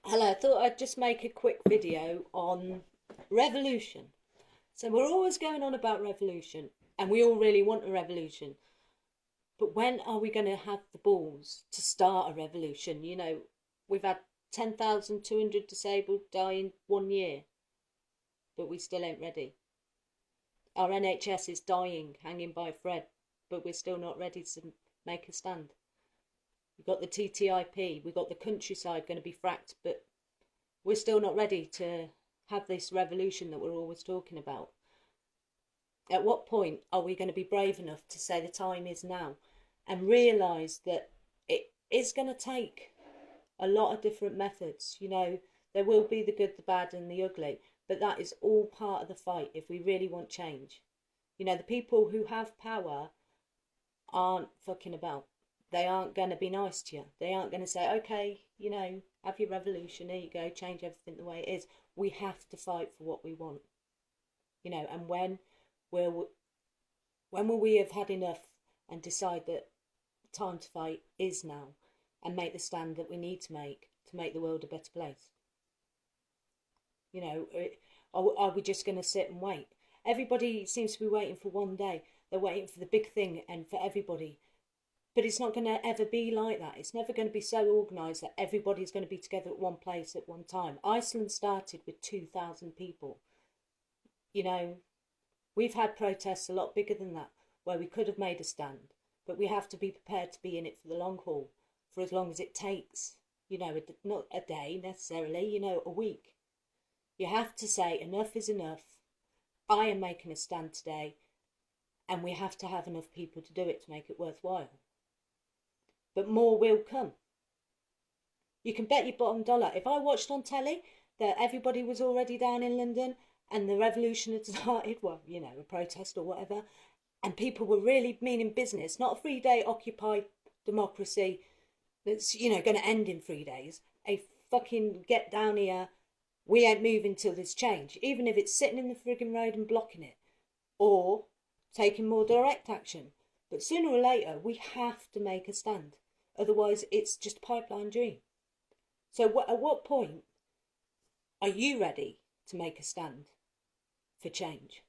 Hello, I thought I'd just make a quick video on revolution. So we're always going on about revolution and we all really want a revolution. But when are we going to have the balls to start a revolution? We've had 10,200 disabled die in 1 year, but we still ain't ready. Our NHS is dying, hanging by a thread, but we're still not ready to make a stand. We've got the TTIP, we've got the countryside going to be fracked, but we're still not ready to have this revolution that we're always talking about. At what point are we going to be brave enough to say the time is now and realise that it is going to take a lot of different methods? There will be the good, the bad and the ugly, but that is all part of the fight if we really want change. The people who have power aren't fucking about. They aren't going to be nice to you. They aren't going to say, okay, have your revolution, here you go, change everything the way it is. We have to fight for what we want. And when will we have had enough and decide that time to fight is now and make the stand that we need to make the world a better place? Are we just going to sit and wait? Everybody seems to be waiting for one day. They're waiting for the big thing and for everybody. But it's not going to ever be like that. It's never going to be so organised that everybody's going to be together at one place at one time. Iceland started with 2,000 people. We've had protests a lot bigger than that where we could have made a stand. But we have to be prepared to be in it for the long haul, for as long as it takes. Not a day necessarily, a week. You have to say enough is enough. I am making a stand today. And we have to have enough people to do it to make it worthwhile. But more will come. You can bet your bottom dollar. If I watched on telly that everybody was already down in London and the revolution had started, a protest or whatever, and people were really meaning business, not a 3-day Occupy democracy that's, going to end in 3 days. A fucking get down here, we ain't moving till there's change, even if it's sitting in the frigging road and blocking it, or taking more direct action. But sooner or later, we have to make a stand. Otherwise, it's just a pipeline dream. So at what point are you ready to make a stand for change?